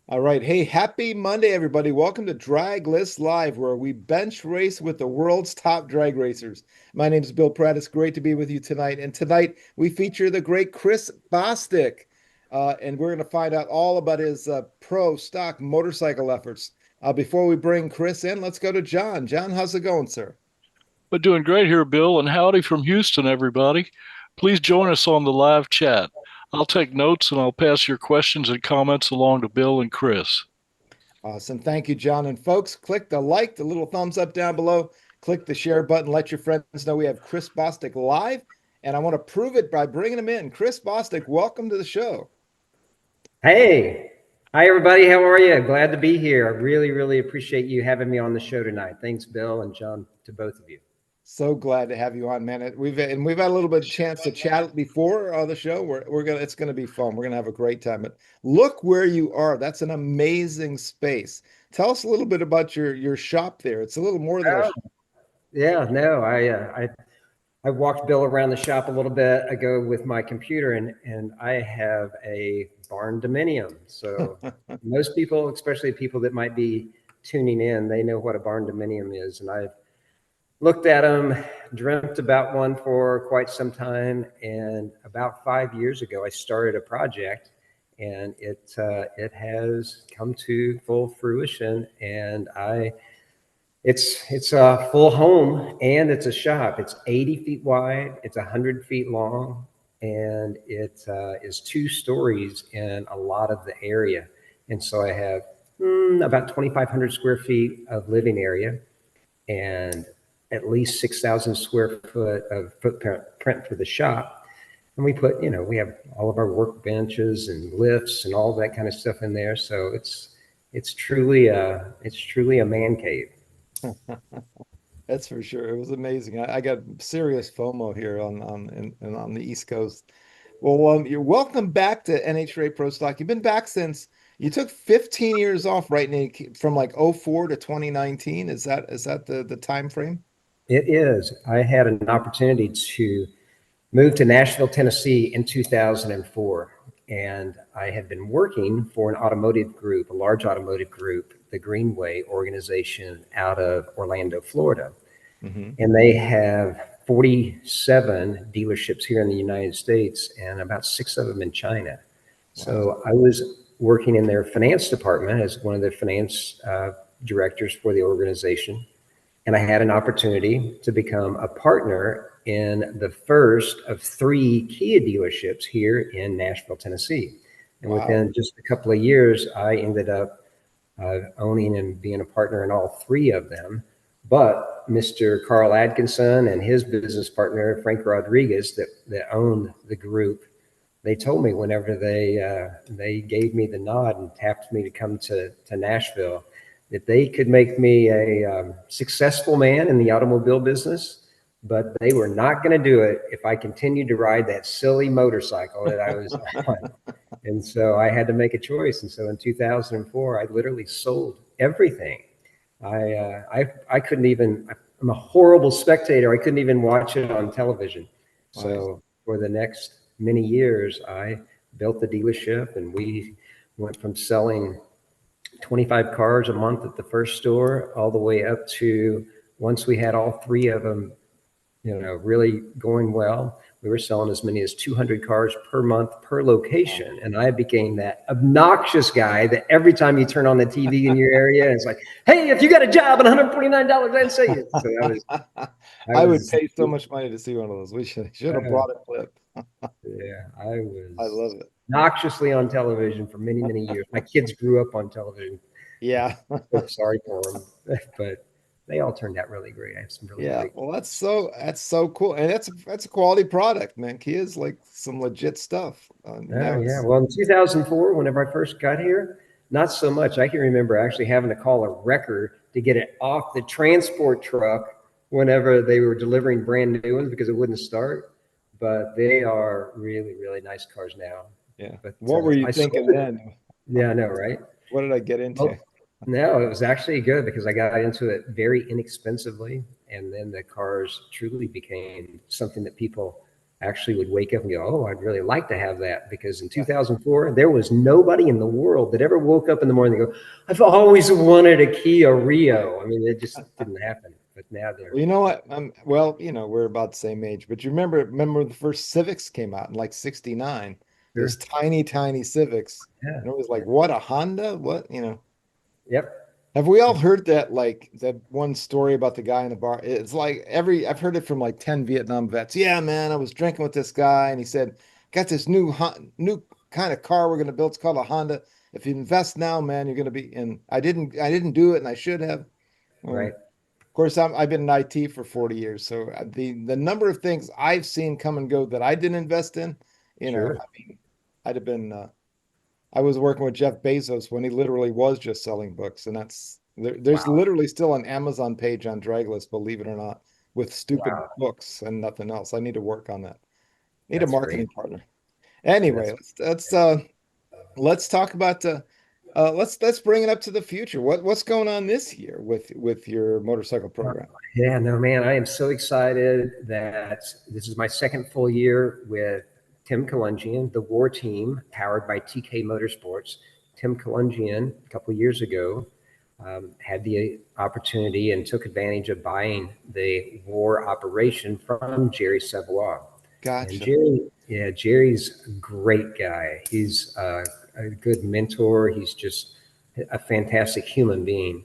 All right. Hey, happy Monday, everybody. Welcome to Drag List Live, where we bench race with the world's top drag racers. My name is Bill Pratt. It's great to be with you tonight. And tonight we feature the great Chris Bostick. And we're going to find out all about his pro stock motorcycle efforts. Before we bring Chris in, let's go to John. John, how's it going, sir? But doing great here, Bill, and howdy from Houston, everybody. Please join us on the live chat. I'll take notes and I'll pass your questions and comments along to Bill and Chris. Awesome. Thank you, John. And folks, click the little thumbs up down below. Click the share button. Let your friends know we have Chris Bostick live. And I want to prove it by bringing him in. Chris Bostick, welcome to the show. Hey, hi everybody. How are you? Glad to be here. I really appreciate you having me on the show tonight. Thanks, Bill and John, to both of you. So glad to have you on, man. We've had a little bit of chance to chat before the show. It's gonna be fun. We're gonna have a great time. But look where you are. That's an amazing space. Tell us a little bit about your shop there. It's a little more than a Oh, shop. yeah, no, I walked Bill around the shop a little bit ago with my computer, and I have a barn dominium. So most people, especially people that might be tuning in, they know what a barn dominium is, and I've looked at them, dreamt about one for quite some time, and about 5 years ago, I started a project, and it has come to full fruition. And it's a full home and it's a shop. It's 80 feet wide, it's 100 feet long, and it is 2 stories in a lot of the area. And so I have about 2,500 square feet of living area and at least 6,000 square foot of footprint for the shop. And we put, we have all of our work benches and lifts and all that kind of stuff in there. So it's truly a man cave. That's for sure. It was amazing. I got serious FOMO here on the East Coast. Well, you're welcome back to NHRA Pro Stock. You've been back since you took 15 years off, right, Nick, from like '04 to 2019. Is that the time frame? It is. I had an opportunity to move to Nashville, Tennessee in 2004. And I had been working for an automotive group, a large automotive group, the Greenway organization out of Orlando, Florida. Hmm. And they have 47 dealerships here in the United States and about 6 of them in China. Wow. So I was working in their finance department as one of the finance directors for the organization. And I had an opportunity to become a partner in the first of 3 Kia dealerships here in Nashville, Tennessee. And Wow. within just a couple of years, I ended up owning and being a partner in all 3 of them. But Mr. Carl Atkinson and his business partner, Frank Rodriguez, that owned the group, they told me whenever they gave me the nod and tapped me to come to Nashville, that they could make me a successful man in the automobile business, but they were not going to do it if I continued to ride that silly motorcycle that I was on. And so I had to make a choice. And so in 2004, I literally sold everything. I couldn't even. I'm a horrible spectator. I couldn't even watch it on television. Wow. So for the next many years, I built the dealership, and we went from selling 25 cars a month at the first store all the way up to, once we had all 3 of them, really going well, we were selling as many as 200 cars per month per location. And I became that obnoxious guy that every time you turn on the TV in your area, it's like, hey, if you got a job and $149, I'd say it. So I I would was, pay so much money to see one of those. We should have uh, brought a clip. yeah, I I was love it. obnoxiously on television for many years. My kids grew up on television. Yeah. So sorry for them, but they all turned out really great. I have some really Yeah. great. Well, that's so cool. And that's a quality product, man. Kia's like some legit stuff. Oh Now yeah. it's Well, in 2004, whenever I first got here, not so much. I can remember actually having to call a wrecker to get it off the transport truck whenever they were delivering brand new ones because it wouldn't start. But they are really nice cars now. yeah. But What were you I sold thinking it. then? Yeah, I know, right? What did I get into? Well, no, it was actually good because I got into it very inexpensively, and then the cars truly became something that people actually would wake up and go, oh, I'd really like to have that. Because in 2004, there was nobody in the world that ever woke up in the morning and go, I've always wanted a Kia Rio. I mean, it just didn't happen. But now they're. Well, you know what? Well, we're about the same age, but you remember the first Civics came out in like 69. Those Sure. tiny, tiny Civics. Yeah. And it was like, what, a Honda? What, Yep. Have we all heard that, like that one story about the guy in the bar? It's like I've heard it from like 10 Vietnam vets. Yeah, man, I was drinking with this guy and he said, got this new kind of car we're gonna build. It's called a Honda. If you invest now, man, you're gonna be in. I didn't do it and I should have. Right. Of course, I've been in IT for 40 years, so the number of things I've seen come and go that I didn't invest in, Sure. I mean, I'd have been. I was working with Jeff Bezos when he literally was just selling books, and there's Wow. literally still an Amazon page on Draglist, believe it or not, with stupid Wow. books and nothing else. I need to work on that. Need a That's great. marketing partner. Anyway, That's let's talk about let's bring it up to the future. What's going on this year with your motorcycle program? Yeah, no, man, I am so excited that this is my second full year with Tim Kalungian, the War Team, powered by TK Motorsports. Tim Kalungian, a couple of years ago, had the opportunity and took advantage of buying the War operation from Jerry Savoy. And Gotcha. Jerry's a great guy. He's a good mentor. He's just a fantastic human being.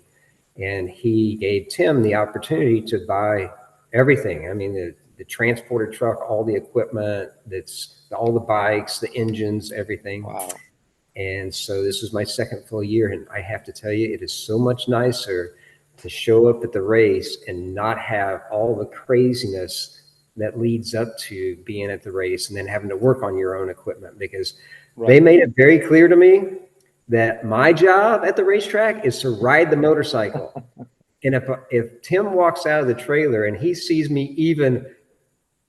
And he gave Tim the opportunity to buy everything. I mean, the transporter truck, all the equipment, that's all the bikes, the engines, everything. Wow. And so this is my second full year. And I have to tell you, it is so much nicer to show up at the race and not have all the craziness that leads up to being at the race and then having to work on your own equipment, because they made it very clear to me that my job at the racetrack is to ride the motorcycle. And if Tim walks out of the trailer and he sees me even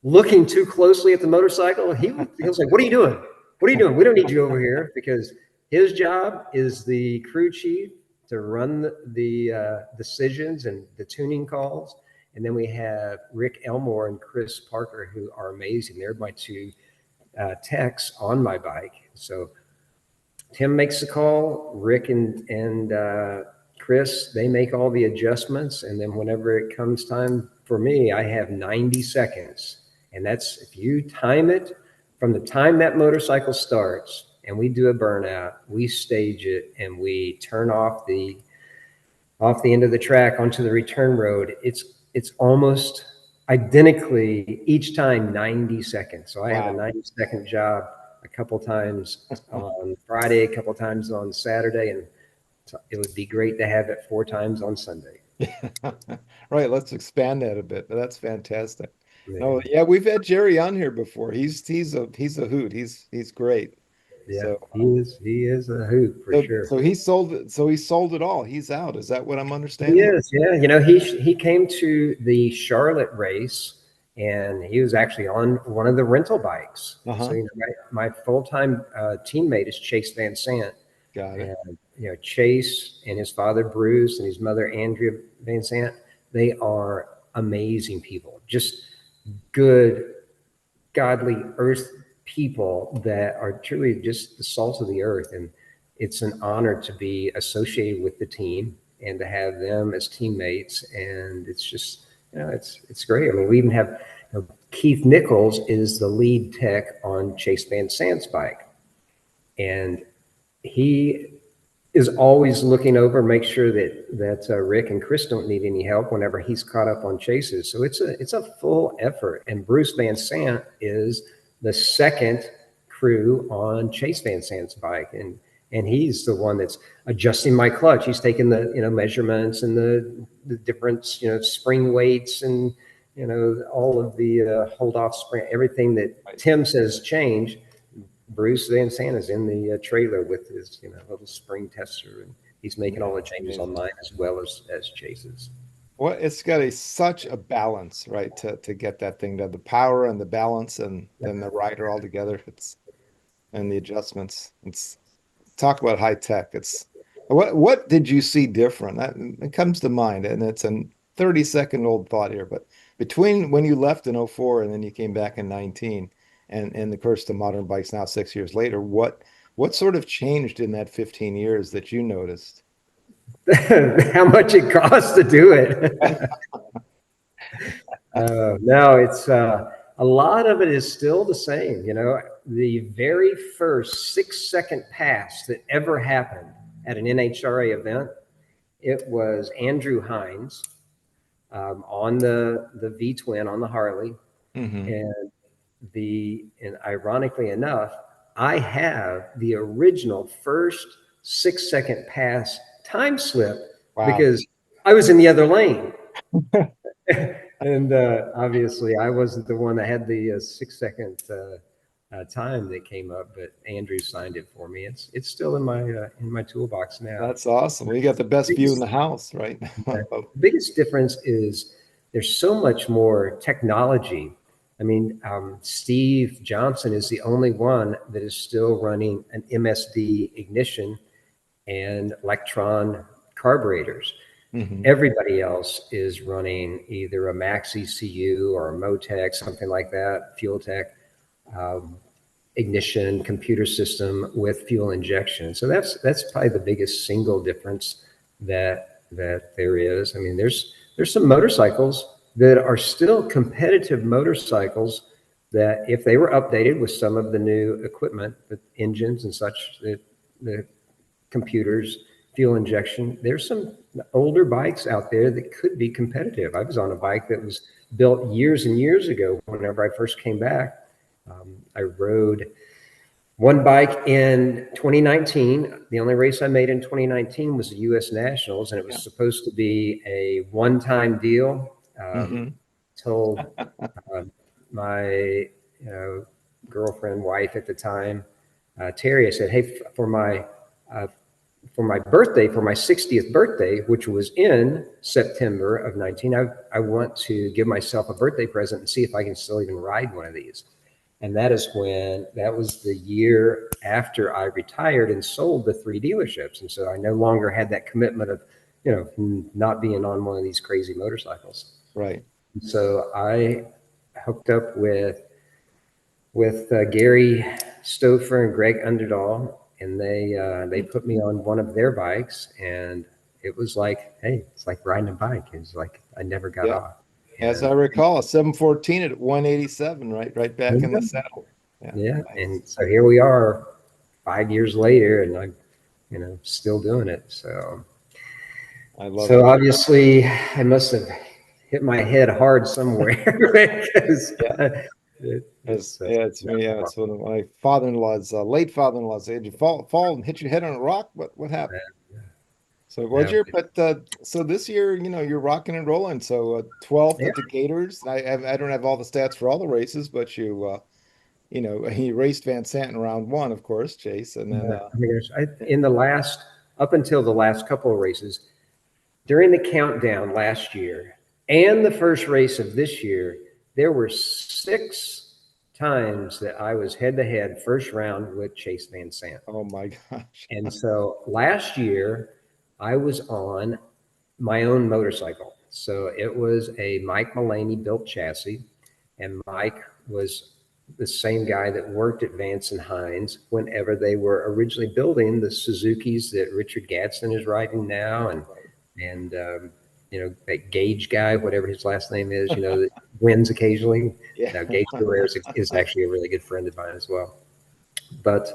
looking too closely at the motorcycle, he'll say, what are you doing? What are you doing? We don't need you over here, because his job is the crew chief to run the decisions and the tuning calls. And then we have Rick Elmore and Chris Parker, who are amazing. They're my two techs on my bike. So Tim makes the call, Rick and Chris, they make all the adjustments. And then whenever it comes time for me, I have 90 seconds. And that's, if you time it from the time that motorcycle starts and we do a burnout, we stage it and we turn off the end of the track onto the return road. It's almost identically each time 90 seconds. So I have a 90-second job a couple times on Friday, a couple times on Saturday, and it would be great to have it 4 times on Sunday. Right. Let's expand that a bit. That's fantastic. Yeah. Oh yeah, we've had Jerry on here before. He's a hoot. He's great. Yeah, So he is a hoot for sure. So he sold it. So he sold it all. He's out. Is that what I'm He understanding? is, yeah. You know, he came to the Charlotte race, and he was actually on one of the rental bikes. Uh-huh. So my full-time teammate is Chase Van Sant. Got it. And, Chase and his father Bruce and his mother Andrea Van Sant, they are amazing people. Just good, godly earth people that are truly just the salt of the earth. And it's an honor to be associated with the team and to have them as teammates. And it's just, it's great. I mean, we even have Keith Nichols is the lead tech on Chase Van Sant's bike. And he is always looking over, make sure that Rick and Chris don't need any help whenever he's caught up on chases. So it's a full effort. And Bruce Van Sant is the second crew on Chase Van Sant's bike, and he's the one that's adjusting my clutch. He's taking the measurements and the different spring weights and all of the hold off spring, everything that Tim says change. Bruce Van Sant is in the trailer with his little spring tester, and he's making all the changes on mine as well as Chase's. Well, it's got such a balance, right? To get that thing to the power and the balance and then the rider all together. And the adjustments. Talk about high tech. What did you see different? It comes to mind, and it's a 30-second old thought here, but between when you left in 04 and then you came back in 19 and of course the modern bikes now 6 years later, what sort of changed in that 15 years that you noticed? How much it costs to do it. No, it's a lot of it is still the same. You know, the very first 6-second pass that ever happened at an NHRA event, it was Andrew Hines on the V twin on the Harley, and ironically enough, I have the original first 6-second pass time slip. Wow. Because I was in the other lane. And obviously I wasn't the one that had the 6-second time that came up, but Andrew signed it for me. It's still in my toolbox now. That's awesome. We got the best view in the house, right? The biggest difference is there's so much more technology. I mean, Steve Johnson is the only one that is still running an MSD ignition and electron carburetors. Everybody else is running either a Max ECU or a Motec, something like that, Fuel Tech, ignition, computer system with fuel injection. So that's probably the biggest single difference that there is. I mean, there's some motorcycles that are still competitive motorcycles that if they were updated with some of the new equipment, the engines and such, the computers, fuel injection, there's some older bikes out there that could be competitive. I was on a bike that was built years and years ago whenever I first came back. I rode one bike in 2019. The only race I made in 2019 was the U.S. Nationals, and it was supposed to be a one-time deal. Told my girlfriend, wife at the time, Terry, I said, hey, for my birthday, for my 60th birthday, which was in September of 19, I want to give myself a birthday present and see if I can still even ride one of these. And that was the year after I retired and sold the 3 dealerships. And so I no longer had that commitment of, not being on one of these crazy motorcycles. Right. So I hooked up with Gary Stouffer and Greg Underdahl, and they put me on one of their bikes, and it was like, hey, it's like riding a bike. It was like I never got off. As I recall, a 714 at 187, right back in the saddle. Yeah. Nice. And so here we are 5 years later, and I'm still doing it. So I love it. So obviously I must have hit my head hard somewhere. Because it's one of my father-in-law's, late father-in-law's. Did you fall and hit your head on a rock? What happened? So so this year, you're rocking and rolling. So 12th at the Gators. I don't have all the stats for all the races, but you raced Van Sant in round 1, of course, Chase, and then up until the last couple of races during the countdown last year and the first race of this year, there were 6 times that I was head-to-head first round with Chase Van Sant. Oh my gosh! And so last year, I was on my own motorcycle. So it was a Mike Mullaney built chassis, and Mike was the same guy that worked at Vance and Hines whenever they were originally building the Suzukis that Richard Gadsden is riding now, and that Gage guy, whatever his last name is, that wins occasionally. Now Gage Guerrero is actually a really good friend of mine as well. But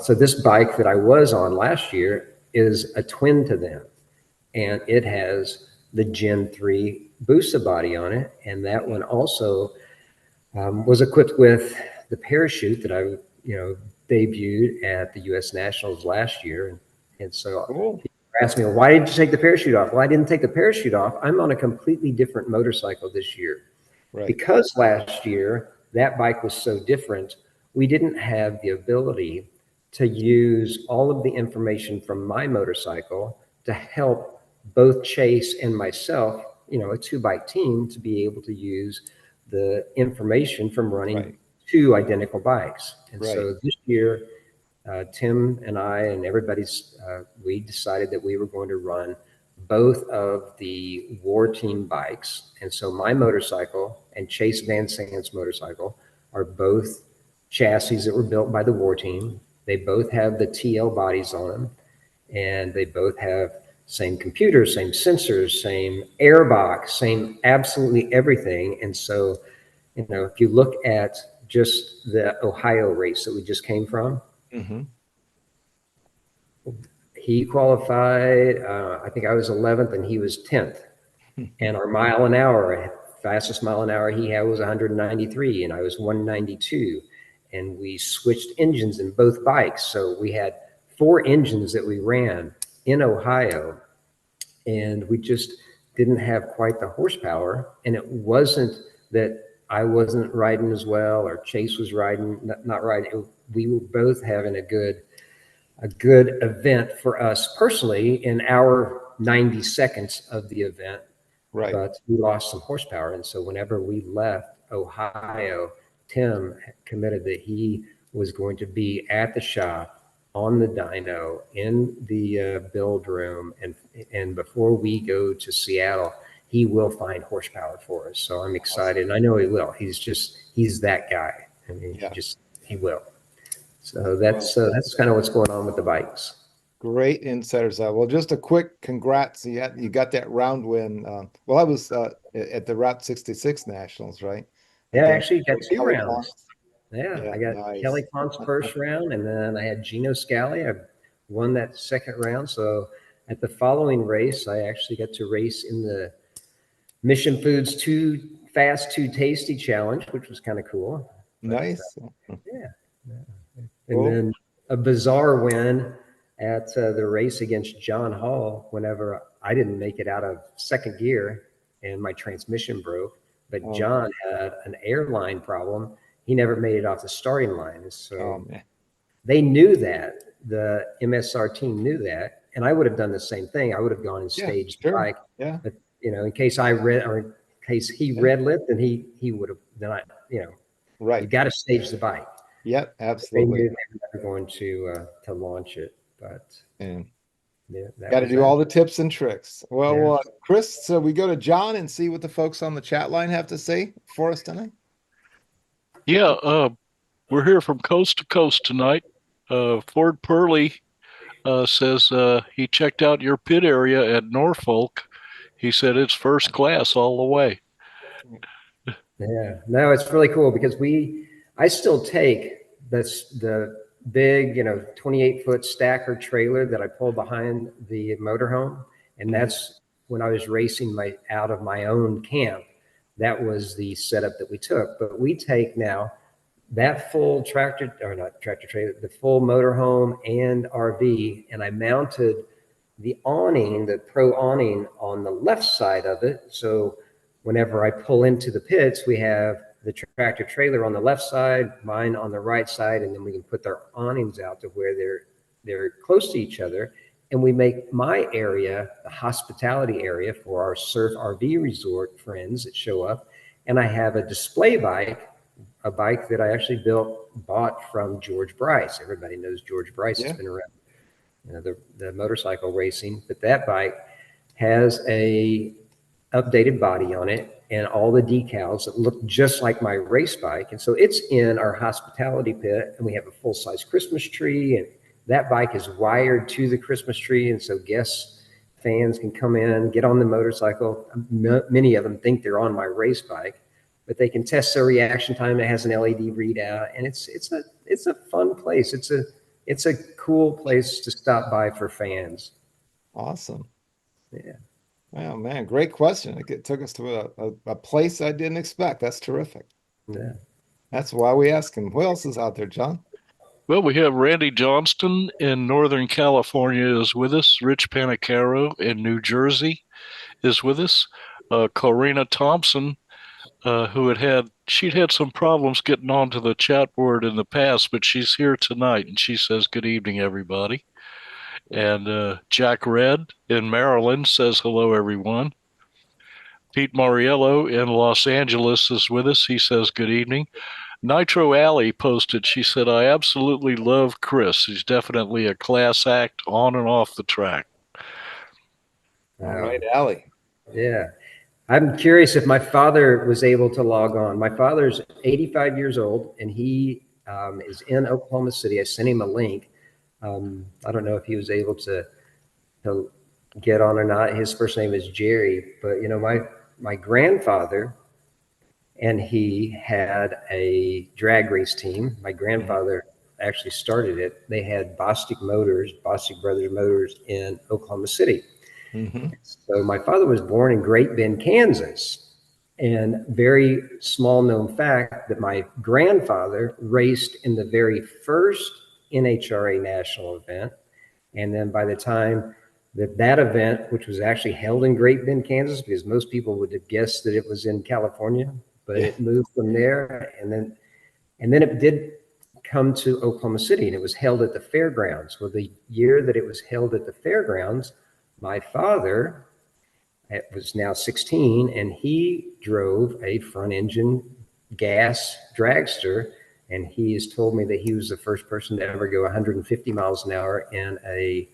so this bike that I was on last year is a twin to them, and it has the Gen 3 Busa body on it, and that one also was equipped with the parachute that I debuted at the U.S. Nationals last year, and so people asked me, well, why didn't you take the parachute off? Well, I didn't take the parachute off. I'm on a completely different motorcycle this year. Right. Because last year that bike was so different, we didn't have the ability to use all of the information from my motorcycle to help both Chase and myself, a 2-bike team, to be able to use the information from running 2 identical bikes. And so this year, Tim and I and everybody's, we decided that we were going to run both of the war team bikes. And so my motorcycle and Chase Van Sant's motorcycle are both chassis that were built by the war team. They both have the TL bodies on them, and they both have same computers, same sensors, same airbox, same absolutely everything. And so, if you look at just the Ohio race that we just came from, he qualified, I think I was 11th and he was 10th. And our mile an hour, fastest mile an hour he had was 193 and I was 192. And we switched engines in both bikes. So we had 4 engines that we ran in Ohio, and we just didn't have quite the horsepower. And it wasn't that I wasn't riding as well or Chase was riding, not riding. We were both having a good event for us personally in our 90 seconds of the event. Right. But we lost some horsepower. And so whenever we left Ohio, Tim committed that he was going to be at the shop on the dyno in the build room. And before we go to Seattle, he will find horsepower for us. So I'm excited. And I know he will. He's that guy. I mean, he will. So that's kind of what's going on with the bikes. Great insiders. Well, just a quick congrats. You got that round win. Well, I was at the Route 66 Nationals, right? Yeah, actually got 2 Kelly rounds. Pons. Yeah, I got Kelly Pons first round, and then I had Gino Scali. I won that second round. So at the following race, I actually got to race in the Mission Foods Too Fast, Too Tasty Challenge, which was kind of cool. Nice. Yeah. And then a bizarre win at the race against John Hall whenever I didn't make it out of second gear and my transmission broke. But John had an airline problem. He never made it off the starting line. So they knew that. The MSR team knew that. And I would have done the same thing. I would have gone and staged the bike. Yeah. But, in case in case he red lipped, then he would have, right. You got to stage the bike. Yep, absolutely. They knew they were never going to launch it, but got to do all the tips and tricks. Well, Chris, so we go to John and see what the folks on the chat line have to say for us tonight. Yeah, we're here from coast to coast tonight. Ford Purley says he checked out your pit area at Norfolk. He said it's first class all the way. Yeah, no, it's really cool because I still take the big, 28-foot stacker trailer that I pull behind the motorhome. And that's when I was racing out of my own camp. That was the setup that we took. But we take now that full tractor trailer, the full motorhome and RV, and I mounted the awning, the pro awning on the left side of it. So whenever I pull into the pits, we have the tractor trailer on the left side, mine on the right side, and then we can put their awnings out to where they're close to each other. And we make my area the hospitality area for our surf RV resort friends that show up. And I have a display bike, a bike that I actually bought from George Bryce. Everybody knows George Bryce. Has been around, the motorcycle racing, but that bike has a updated body on it and all the decals that look just like my race bike. And so it's in our hospitality pit, and we have a full-size Christmas tree, and that bike is wired to the Christmas tree. And so guests, fans can come in, get on the motorcycle. Many of them think they're on my race bike, but they can test their reaction time. It has an LED readout, and it's a fun place. It's a cool place to stop by for fans. Awesome. Yeah. Wow, man, great question. It took us to a place I didn't expect. That's terrific. Yeah. That's why we ask him. Who else is out there, John? Well, we have Randy Johnston in Northern California is with us. Rich Panicaro in New Jersey is with us. Corina Thompson, she'd had some problems getting onto the chat board in the past, but she's here tonight, and she says, good evening, everybody. And Jack Red in Maryland says, hello, everyone. Pete Mariello in Los Angeles is with us. He says, good evening. Nitro Alley posted, she said, I absolutely love Chris. He's definitely a class act on and off the track. All right, Allie. Yeah. I'm curious if my father was able to log on. My father's 85 years old, and he is in Oklahoma City. I sent him a link. I don't know if he was able to get on or not. His first name is Jerry, but my grandfather and he had a drag race team. My grandfather actually started it. They had Bostick Brothers Motors in Oklahoma City. Mm-hmm. So my father was born in Great Bend, Kansas. And very small known fact that my grandfather raced in the very first NHRA national event. And then by the time that event, which was actually held in Great Bend, Kansas, because most people would have guessed that it was in California, but it moved from there. And then it did come to Oklahoma City, and it was held at the fairgrounds. Well, the year that it was held at the fairgrounds, my father was now 16, and he drove a front engine gas dragster. And he has told me that he was the first person to ever go 150 miles an hour in a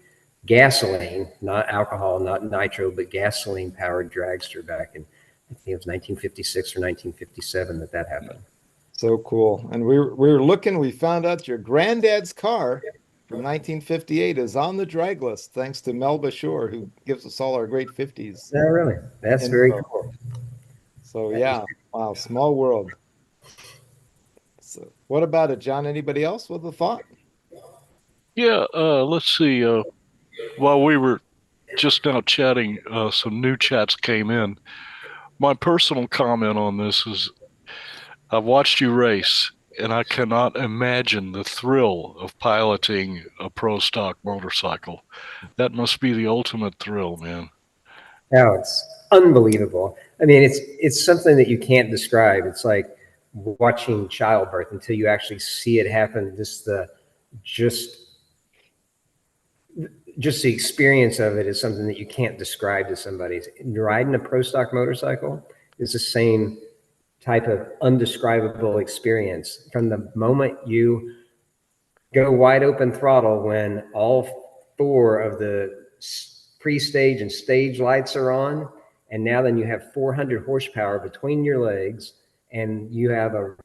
gasoline, not alcohol, not nitro, but gasoline powered dragster back in, I think it was 1956 or 1957 that happened. So cool. And we were looking, we found out your granddad's car from 1958 is on the drag list, thanks to Melba Shore, who gives us all our great 50s. Oh, really? That's very cool. So yeah, wow, small world. So what about it, John? Anybody else with a thought? Yeah, let's see. While we were just now chatting, some new chats came in. My personal comment on this is I've watched you race, and I cannot imagine the thrill of piloting a pro stock motorcycle. That must be the ultimate thrill, man. Oh, it's unbelievable. I mean, it's something that you can't describe. It's like watching childbirth until you actually see it happen. Just the experience of it is something that you can't describe to somebody. Riding a pro stock motorcycle is the same type of undescribable experience. From the moment you go wide open throttle, when all four of the pre-stage and stage lights are on, and now then you have 400 horsepower between your legs, and you have a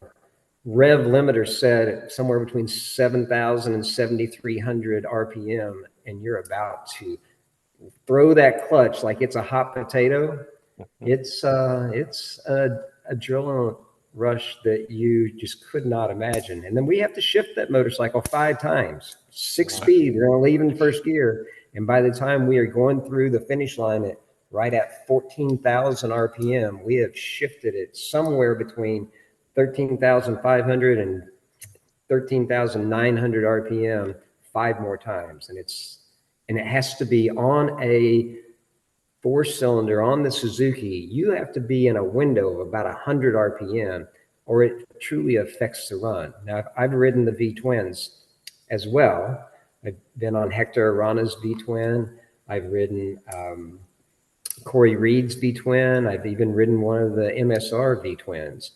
rev limiter set at somewhere between 7,000 and 7,300 RPM, and you're about to throw that clutch like it's a hot potato. It's a adrenaline rush that you just could not imagine. And then we have to shift that motorcycle 5 times, 6 speed. We're going to leave in first gear, and by the time we are going through the finish line right at 14,000 RPM, we have shifted it somewhere between 13,500 and 13,900 RPM 5 more times. And it has to be on a 4-cylinder on the Suzuki. You have to be in a window of about 100 RPM, or it truly affects the run. Now, I've ridden the V-twins as well. I've been on Hector Arana's V-twin. I've ridden Corey Reed's V-twin. I've even ridden one of the MSR V-twins.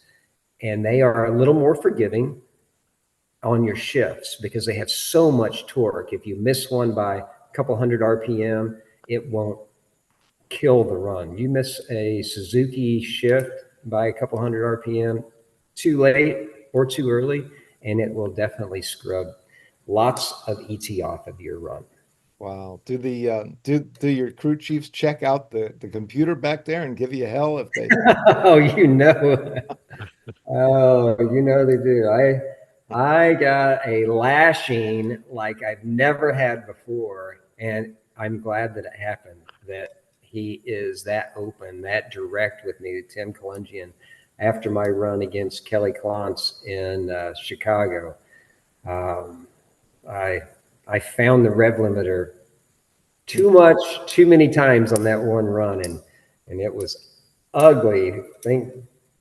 And they are a little more forgiving on your shifts because they have so much torque. If you miss one by a couple hundred RPM, it won't kill the run. You miss a Suzuki shift by a couple hundred RPM too late or too early, and it will definitely scrub lots of ET off of your run. Wow. Do your crew chiefs check out the computer back there and give you hell if they Oh, they do. I got a lashing like I've never had before, and I'm glad that it happened, that he is that open, that direct with me, Tim Kalungian, after my run against Kelly Klontz in Chicago. I found the rev limiter too many times on that one run, and it was ugly. Thank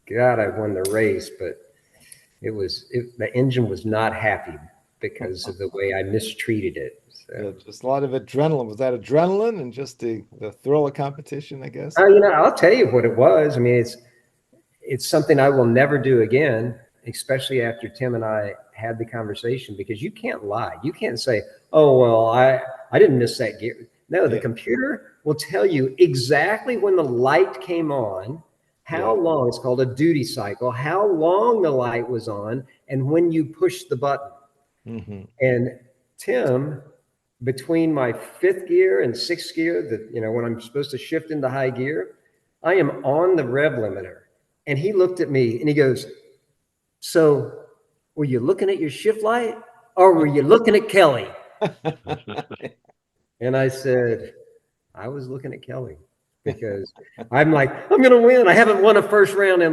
God I won the race, but the engine was not happy because of the way I mistreated it. So. Yeah, just a lot of adrenaline. Was that adrenaline and just the thrill of competition, I guess? I'll tell you what it was. I mean, it's something I will never do again, especially after Tim and I had the conversation, because you can't lie. You can't say, oh, well, I didn't miss that gear. No, the computer will tell you exactly when the light came on, how long, it's called a duty cycle, how long the light was on, and when you push the button. Mm-hmm. And Tim, between my fifth gear and sixth gear, when I'm supposed to shift into high gear, I am on the rev limiter. And he looked at me and he goes, so were you looking at your shift light or were you looking at Kelly? And I said, I was looking at Kelly because I'm like, I'm going to win. I haven't won a first round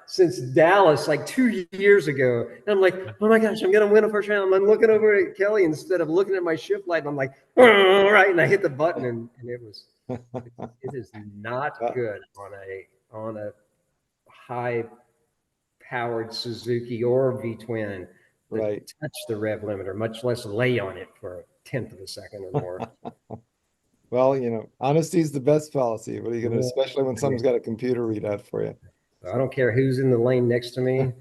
since Dallas, 2 years ago. And I'm like, oh my gosh, I'm going to win a first round. I'm looking over at Kelly instead of looking at my shift light. And I'm like, all right. And I hit the button and it is not good on a high powered Suzuki or V-twin to touch the rev limiter, much less lay on it for a tenth of a second or more. Well, honesty is the best policy. What are you going to, especially when someone's got a computer readout for you? I don't care who's in the lane next to me.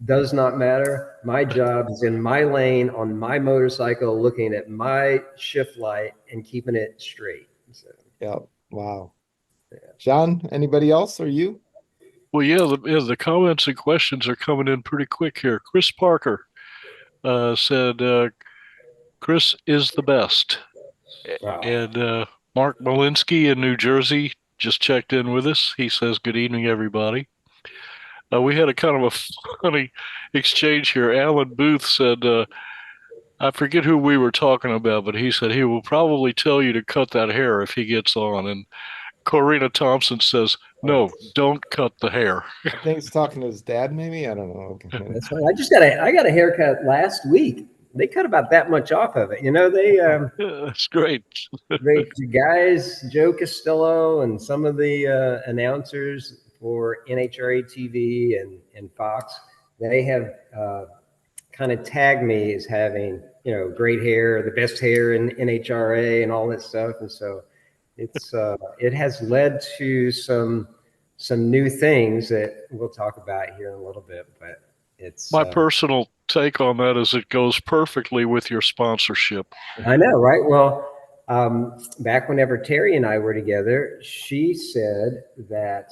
Does not matter. My job is in my lane on my motorcycle, looking at my shift light and keeping it straight. So. Yeah. Wow. Yeah. John, anybody else or you? Well, the comments and questions are coming in pretty quick here. Chris Parker said, Chris is the best. Wow. And Mark Malinsky in New Jersey just checked in with us. He says, good evening, everybody. We had a kind of a funny exchange here. Alan Booth said, I forget who we were talking about, but he said he will probably tell you to cut that hair if he gets on. And Corina Thompson says, no, don't cut the hair. I think he's talking to his dad, maybe. I don't know. That's right. I got a haircut last week. They cut about that much off of it. That's great. The guys, Joe Costello and some of the announcers for NHRA TV and Fox, they have kind of tagged me as having, great hair, the best hair in NHRA and all that stuff. And so it has led to some new things that we'll talk about here in a little bit, but it's my personal take on that is it goes perfectly with your sponsorship. I know, right? Well, back whenever Terry and I were together, she said that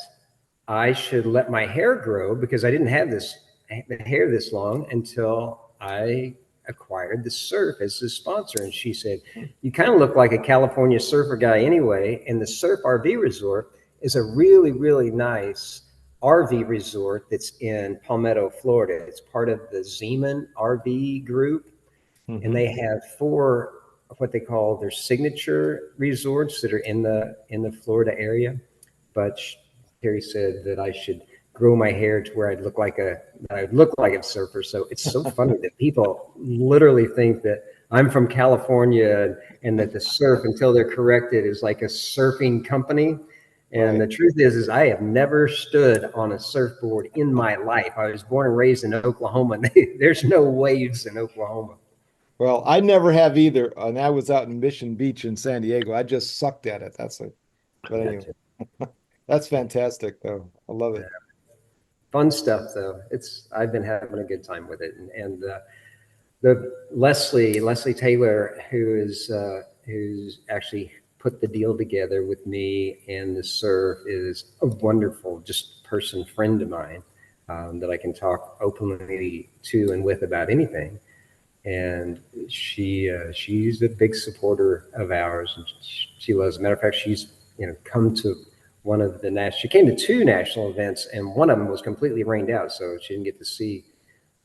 I should let my hair grow because I didn't have the hair this long until I acquired the Surf as the sponsor. And she said, you kind of look like a California surfer guy anyway. And the Surf RV Resort is a really, really nice RV resort that's in Palmetto, Florida. It's part of the Zeman RV group. Mm-hmm. And they have 4 of what they call their signature resorts that are in the Florida area. But Terry said that I should grow my hair to where I'd look like a surfer. So it's so funny that people literally think that I'm from California and that the Surf, until they're corrected, is like a surfing company. And the truth is I have never stood on a surfboard in my life. I was born and raised in Oklahoma. There's no waves in Oklahoma. Well, I never have either. And I was out in Mission Beach in San Diego. I just sucked at it. But anyway, that's fantastic, though. I love it. Yeah. Fun stuff, though. I've been having a good time with it. And the Leslie Taylor, who's actually put the deal together with me and the Surf, is a wonderful friend of mine that I can talk openly to and with about anything. And she's a big supporter of ours, and she loves. As a matter of fact, she's come to she came to 2 national events, and one of them was completely rained out, so she didn't get to see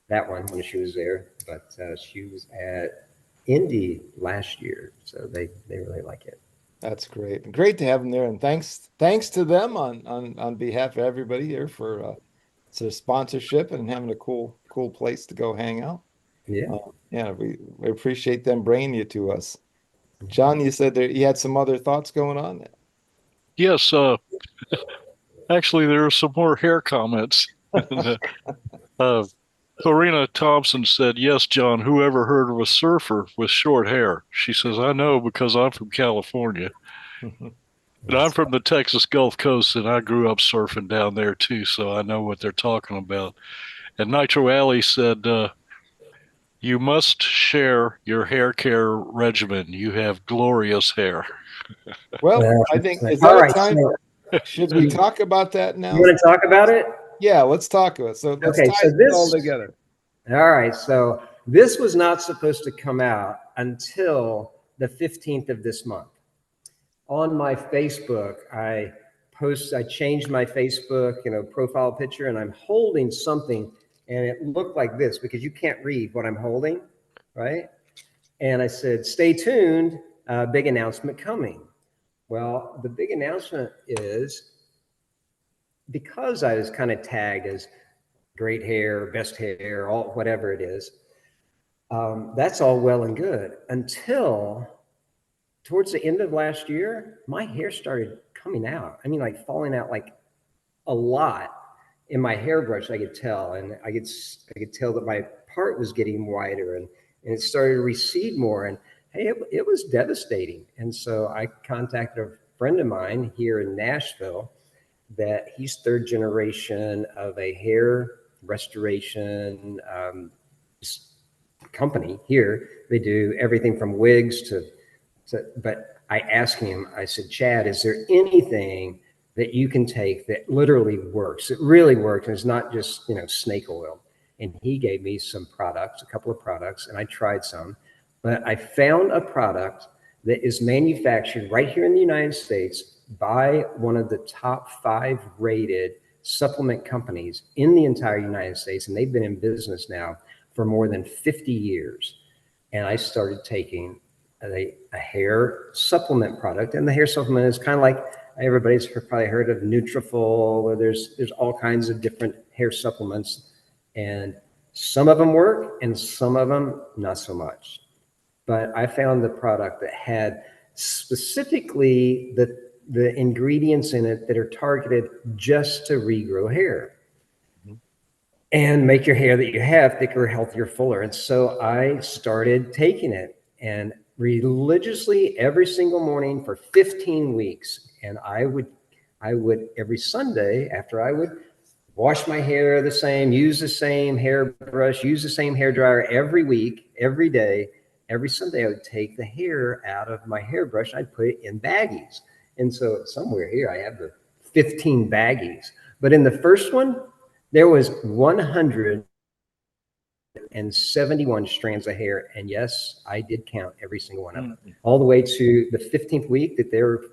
that one when she was there. But she was at Indy last year, so they really like it. That's great. Great to have them there, and thanks to them on behalf of everybody here for their sponsorship and having a cool place to go hang out. Yeah, we appreciate them bringing you to us. John, you said you had some other thoughts going on. Yes, actually, there are some more hair comments. Corina Thompson said, yes, John, who ever heard of a surfer with short hair? She says, I know because I'm from California. And I'm from the Texas Gulf Coast, and I grew up surfing down there, too, so I know what they're talking about. And Nitro Alley said, You must share your hair care regimen. You have glorious hair. Well, Well, I think, is all that a right. time? So Should we talk about that you now? want to talk about it? Yeah, let's talk about it. So let's Okay, tie so it all this, together. all right. So this was not supposed to come out until the 15th of this month. On my Facebook, I changed my Facebook, profile picture, and I'm holding something, and it looked like this because you can't read what I'm holding, right? And I said, stay tuned, big announcement coming. Well, the big announcement is because I was kind of tagged as great hair, best hair, all whatever it is. That's all well and good until towards the end of last year, my hair started coming out. I mean, like falling out like a lot in my hairbrush. I could tell, and I could tell that my part was getting wider, and it started to recede more. And hey, it was devastating. And so I contacted a friend of mine here in Nashville that he's third generation of a hair restoration company here. They do everything from wigs to, but I asked him, I said, Chad, is there anything that you can take that literally works? It really works. And it's not just, snake oil. And he gave me some products, a couple of products, and I tried some. But I found a product that is manufactured right here in the United States by one of the top 5 rated supplement companies in the entire United States. And they've been in business now for more than 50 years. And I started taking a hair supplement product. And the hair supplement is kind of like, everybody's probably heard of Nutrafol, or there's all kinds of different hair supplements. And some of them work and some of them not so much. But I found the product that had specifically the ingredients in it that are targeted just to regrow hair and make your hair that you have thicker, healthier, fuller. And so I started taking it and religiously every single morning for 15 weeks. And I would every Sunday after I would wash my hair the same, use the same hairbrush, use the same hair dryer every week, every day, every Sunday I would take the hair out of my hairbrush. I'd put it in baggies. And so somewhere here I have the 15 baggies. But in the first one, there was 171 strands of hair. And yes, I did count every single one of them, all the way to the 15th week that there were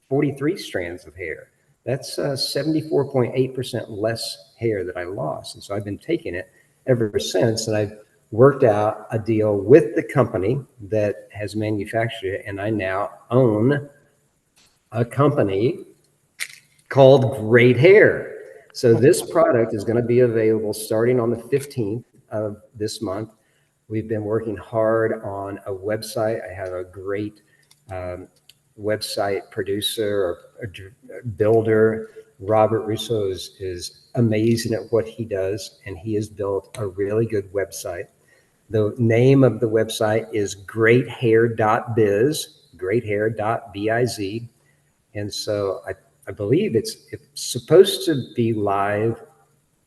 43 strands of hair. That's 74.8% less hair that I lost. And so I've been taking it ever since. And I've worked out a deal with the company that has manufactured it. And I now own a company called Great Hair. So this product is going to be available starting on the 15th of this month. We've been working hard on a website. I have a great website producer or builder. Robert Russo is amazing at what he does, and he has built a really good website. The name of the website is greathair.biz, greathair.biz. And so I believe it's supposed to be live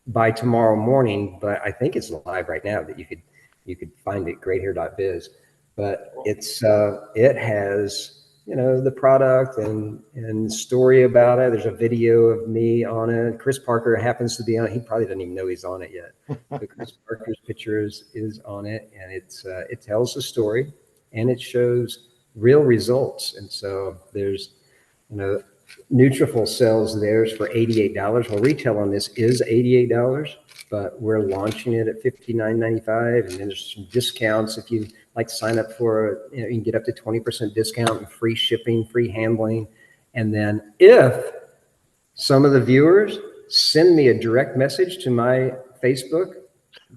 by tomorrow morning, but I think it's live right now that you could find it, greathair.biz. But it has, the product and story about it. There's a video of me on it. Chris Parker happens to be on it. He probably doesn't even know he's on it yet. But Chris Parker's picture is on it, and it tells the story and it shows real results. And so there's, Nutrafol sells theirs for $88. Well, retail on this is $88, but we're launching it at $59.95, and then there's some discounts if you like sign up for you can get up to 20% discount and free shipping, free handling. And then if some of the viewers send me a direct message to my Facebook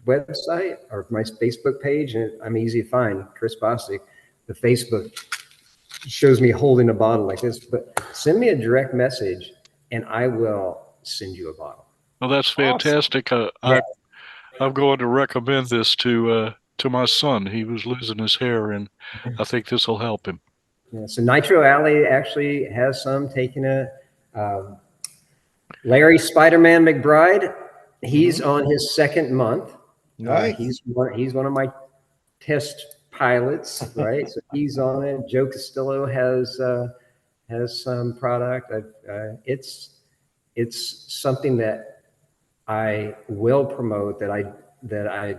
website or my Facebook page, and I'm easy to find, Chris Bostick, the Facebook shows me holding a bottle like this, but send me a direct message and I will send you a bottle. Well, that's fantastic. Awesome. I'm going to recommend this to my son. He was losing his hair, and I think this will help him. Yeah, so Nitro Alley actually has some taking it. Larry Spider-Man McBride, he's on his second month. Nice. He's one of my test pilots, right? So he's on it. Joe Castillo has some product. It's something that I will promote, that I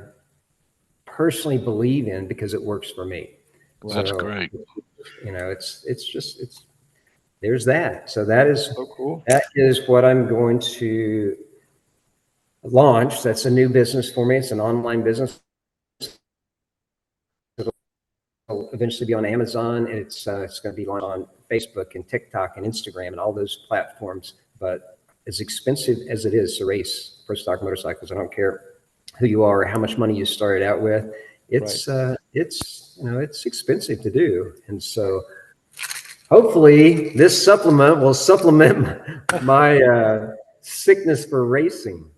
personally believe in because it works for me. That's So, great. you know, it's there's that. So that is So cool. that is what I'm going to launch. That's a new business for me. It's an online business. It'll eventually be on Amazon, and it's going to be launched on Facebook and TikTok and Instagram and all those platforms. But as expensive as it is to race pro stock motorcycles, I don't care who you are or how much money you started out with. It's it's expensive to do, and so hopefully this supplement will supplement my sickness for racing.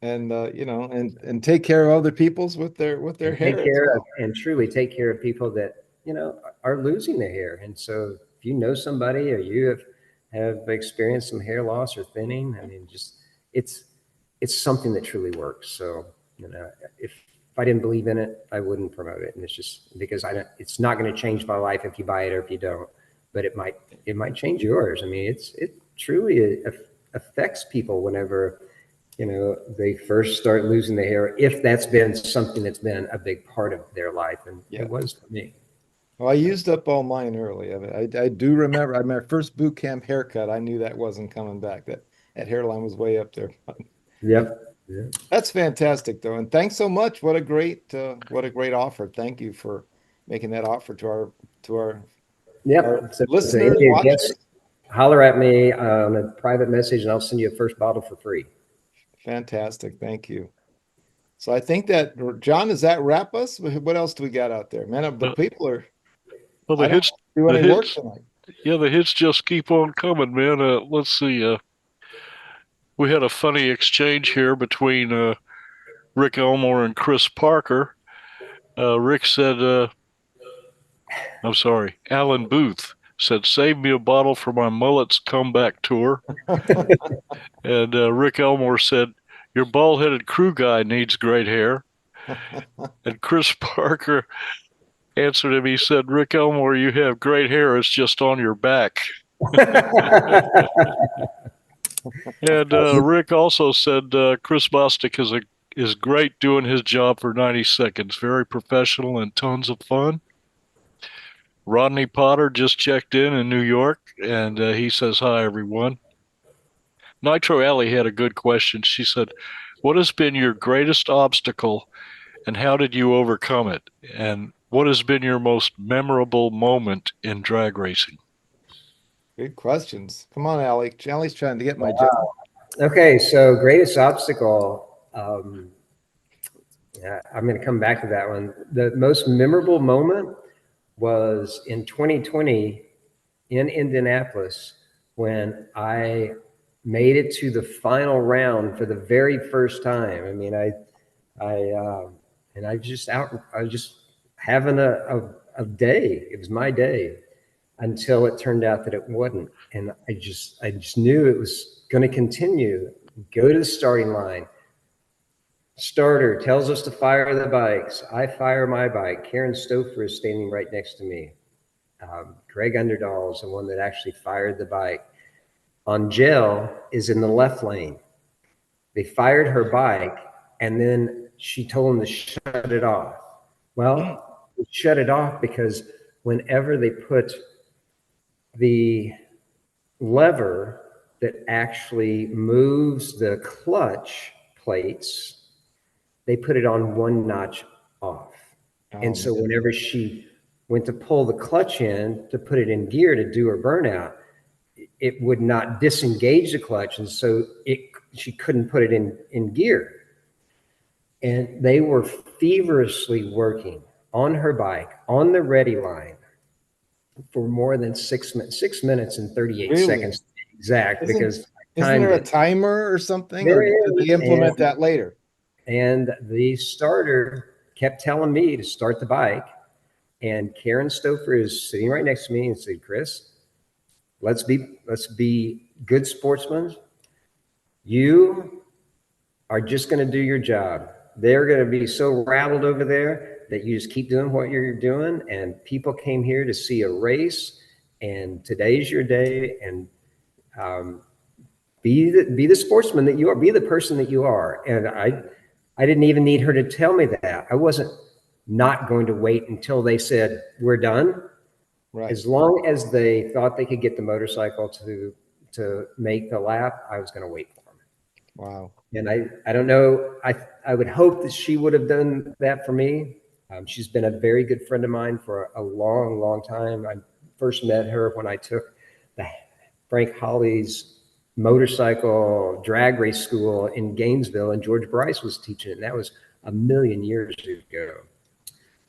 And and take care of other people's with their And hair. take care of, and truly take care of people that are losing their hair. And so if you know somebody, or you have experienced some hair loss or thinning, I mean, just it's something that truly works. So if I didn't believe in it, I wouldn't promote it. And it's just because it's not going to change my life if you buy it or if you don't, but it might change yours. I mean, it truly affects people whenever they first start losing the hair, if that's been something that's been a big part of their life. And it was for me. Well, I used up all mine early. I do remember my first boot camp haircut. I knew that wasn't coming back. That hairline was way up there. Yep. Yeah. That's fantastic, though, and thanks so much. What a great offer. Thank you for making that offer to our Yep. So listeners, if you watchers. holler at me on a private message, and I'll send you a first bottle for free. Fantastic. Thank you. So I think that, John, does that wrap us? What else do we got out there? Man, the people are, Well, I don't do any work tonight. Yeah, the hits just keep on coming, man. Let's see. We had a funny exchange here between Rick Elmore and Chris Parker. Rick said, I'm sorry, Alan Booth said, "Save me a bottle for my mullet's comeback tour." And Rick Elmore said, "Your bald-headed crew guy needs great hair." And Chris Parker answered him. He said, "Rick Elmore, you have great hair. It's just on your back." And Rick also said Chris Bostick is great doing his job for 90 seconds. Very professional and tons of fun. Rodney Potter just checked in New York, and he says, "Hi, everyone." Nitro Alley had a good question. She said, "What has been your greatest obstacle, and how did you overcome it? And what has been your most memorable moment in drag racing?" Good questions. Come on, Allie. Allie's trying to get my job. Okay, so greatest obstacle. Yeah, I'm going to come back to that one. The most memorable moment was in 2020 in Indianapolis, when I made it to the final round for the very first time. I mean, I was just having a day. It was my day until it turned out that it wasn't. And I just knew it was going to continue. Go to the starting line. Starter tells us to fire the bikes. I fire my bike. Karen Stouffer is standing right next to me. Greg Underdahl is the one that actually fired the bike. Angel is in the left lane. They fired her bike, and then she told them to shut it off. Well, we shut it off because whenever they put the lever that actually moves the clutch plates, they put it on one notch off. And so whenever she went to pull the clutch in to put it in gear to do her burnout, it would not disengage the clutch. And so she couldn't put it in gear. And they were feverishly working on her bike, on the ready line, for more than 6 minutes, 6 minutes and 38 seconds exact. Isn't there a timer or something? Or did they implement that later? And the starter kept telling me to start the bike. And Karen Stouffer is sitting right next to me and said, "Chris, let's be good sportsmen. You are just going to do your job. They're going to be so rattled over there. that you just keep doing what you're doing. And people came here to see a race, and today's your day. And be the sportsman that you are. Be the person that you are. And I didn't even need her to tell me that. I wasn't not going to wait until they said we're done. Right. As long as they thought they could get the motorcycle to make the lap, I was going to wait for them. Wow. And I don't know. I would hope that she would have done that for me. She's been a very good friend of mine for a long, long time. I first met her when I took the Frank Holly's motorcycle drag race school in Gainesville, and George Bryce was teaching it. And that was a million years ago.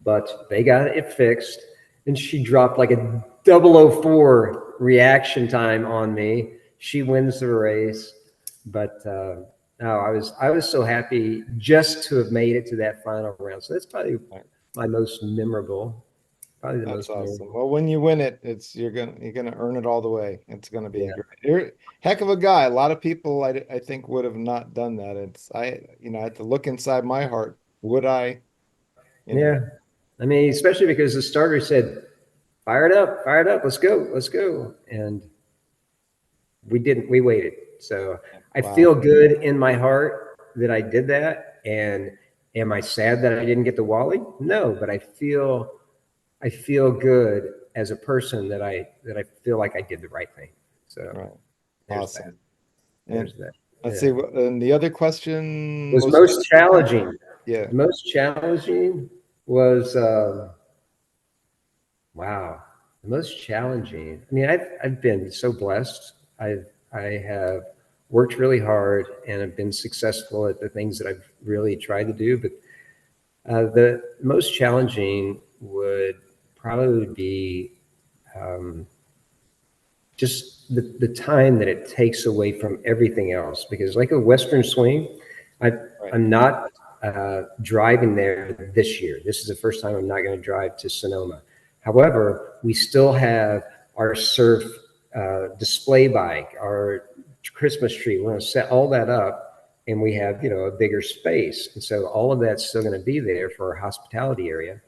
But they got it fixed, and she dropped like a 004 reaction time on me. She wins the race. But no, I was so happy just to have made it to that final round. So that's probably my most memorable. Probably the That's most awesome. memorable. Well, when you win it, you're gonna earn it all the way. It's gonna be great. You're a heck of a guy. A lot of people I think would have not done that. I had to look inside my heart. Would I? Yeah. I mean, especially because the starter said, fire it up, let's go. And we didn't, we waited. So I feel good in my heart that I did that. And am I sad that I didn't get the Wally? No, but I feel good as a person that I feel like I did the right thing. So awesome. There's that. Let's see. And the other question was most challenging. Yeah. The most challenging was wow. The most challenging. I mean, I've been so blessed. I have worked really hard and have been successful at the things that I've really tried to do. But the most challenging would probably be just the time that it takes away from everything else. Because like a Western swing, I'm not driving there this year. This is the first time I'm not going to drive to Sonoma. However, we still have our surf display bike, our Christmas tree. We're going to set all that up, and we have, a bigger space. And so all of that's still going to be there for our hospitality area.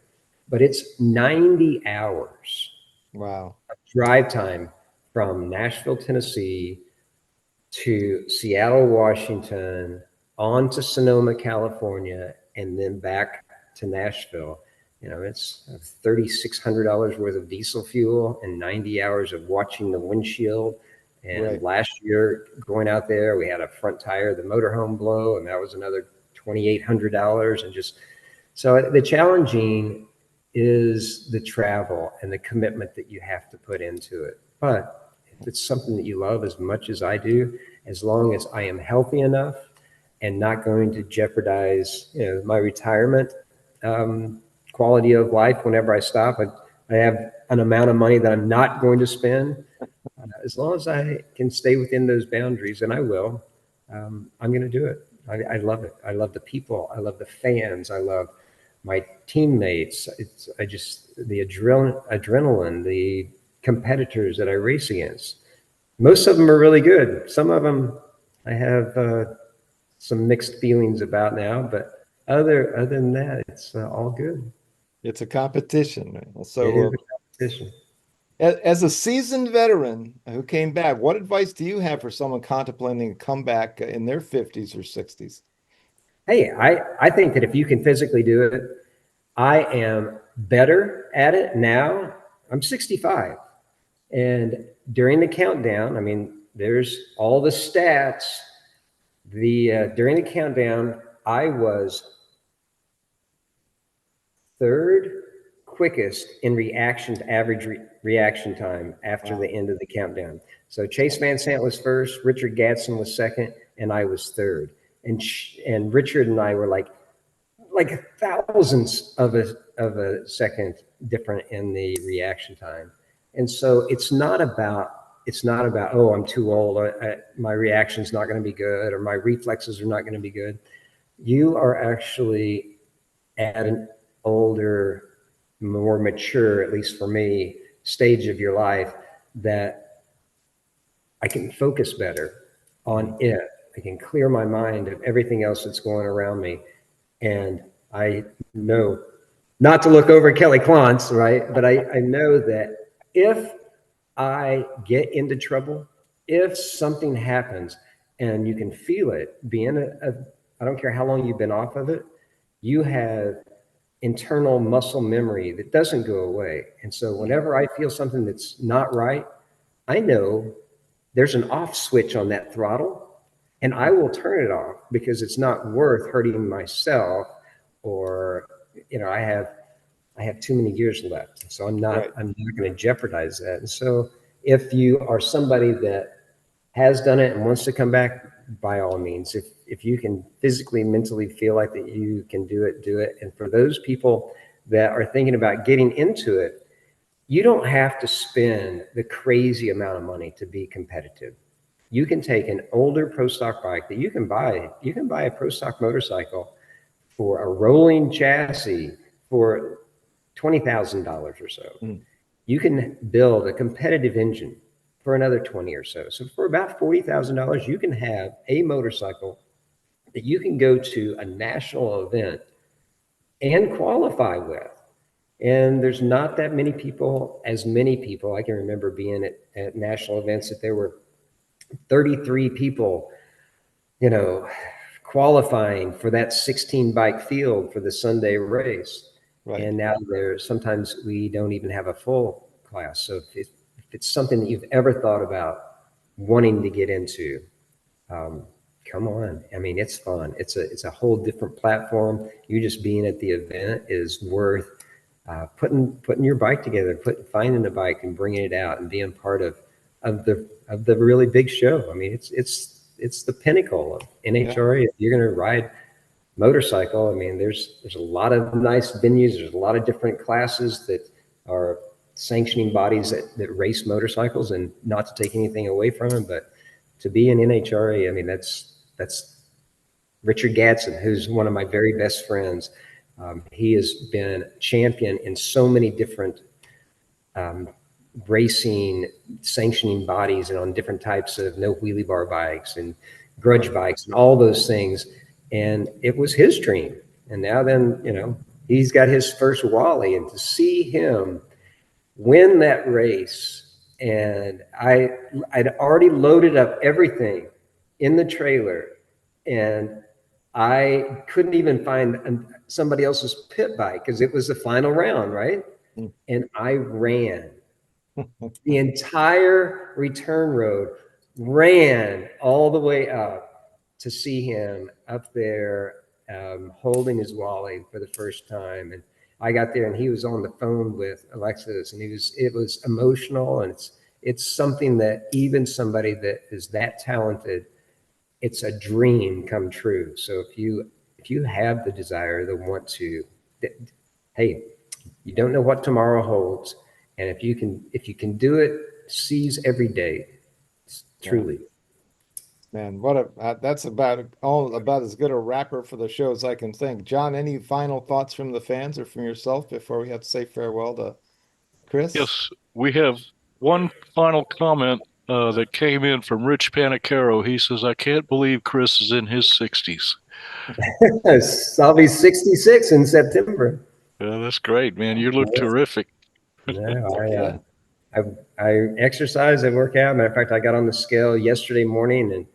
But it's 90 hours. Wow. Of drive time from Nashville, Tennessee to Seattle, Washington, on to Sonoma, California, and then back to Nashville. It's $3,600 worth of diesel fuel and 90 hours of watching the windshield. And last year going out there, we had a front tire of the motorhome blow, and that was another $2,800. And just, so the challenging is the travel and the commitment that you have to put into it. But if it's something that you love as much as I do, as long as I am healthy enough and not going to jeopardize, my retirement quality of life whenever I stop, I have an amount of money that I'm not going to spend. As long as I can stay within those boundaries, and I will, I'm going to do it. I love it. I love the people. I love the fans. I love my teammates. The adrenaline, the competitors that I race against. Most of them are really good. Some of them I have some mixed feelings about now, but other than that, it's all good. It's a competition. So it is a competition. As a seasoned veteran who came back, what advice do you have for someone contemplating a comeback in their 50s or 60s? Hey, I think that if you can physically do it, I am better at it now. I'm 65. And during the countdown, I mean, there's all the stats. During the countdown, I was third quickest in average reaction time after the end of the countdown. So Chase Van Sant was first, Richard Gadsden was second, and I was third. And Richard and I were like thousands of a second different in the reaction time. And so it's not about, oh, I'm too old, my reaction's not going to be good, or my reflexes are not going to be good. You are actually at an older, more mature, at least for me, stage of your life that I can focus better on it. I can clear my mind of everything else that's going around me. And I know not to look over Kelly Klontz, right? But I know that if I get into trouble, if something happens and you can feel it, I don't care how long you've been off of it, you have internal muscle memory that doesn't go away. And so whenever I feel something that's not right, I know there's an off switch on that throttle and I will turn it off because it's not worth hurting myself or, I have too many years left. So I'm not going to jeopardize that. And so if you are somebody that has done it and wants to come back, by all means, if you can physically, mentally feel like that you can do it, do it. And for those people that are thinking about getting into it, you don't have to spend the crazy amount of money to be competitive. You can take an older pro stock bike that you can buy. You can buy a pro stock motorcycle for a rolling chassis for $20,000 or so. You can build a competitive engine for another 20 or so. So for about $40,000, you can have a motorcycle that you can go to a national event and qualify with. And there's not that many people, as many people. I can remember being at national events that there were 33 people, qualifying for that 16 bike field for the Sunday race. Right. And now sometimes we don't even have a full class. So if it's something that you've ever thought about wanting to get into, come on. I mean, it's fun. It's a whole different platform. You just being at the event is worth putting your bike together, finding a bike and bringing it out and being part of the really big show. I mean, it's the pinnacle of NHRA. Yeah. If you're going to ride motorcycle, I mean, there's a lot of nice venues. There's a lot of different classes that are sanctioning bodies that race motorcycles, and not to take anything away from them, but to be in NHRA, I mean, that's Richard Gadsden, who's one of my very best friends. He has been champion in so many different racing sanctioning bodies and on different types of no wheelie bar bikes and grudge bikes and all those things. And it was his dream. And now then, he's got his first Wally, and to see him win that race, and I'd already loaded up everything in the trailer, and I couldn't even find somebody else's pit bike because it was the final round, right? And I ran the entire return road, ran all the way up to see him up there holding his Wally for the first time. And I got there and he was on the phone with Alexis, and it was emotional, and it's something that even somebody that is that talented, it's a dream come true. So if you have the desire, the want to, hey, you don't know what tomorrow holds, and if you can do it, seize every day. Truly. Man, that's about as good a wrapper for the show as I can think. John, any final thoughts from the fans or from yourself before we have to say farewell to Chris? Yes, we have one final comment that came in from Rich Panicaro. He says, "I can't believe Chris is in his 60s." I'll be 66 in September. Yeah, that's great, man. You look terrific. No, I exercise, I work out. Matter of fact, I got on the scale yesterday morning, and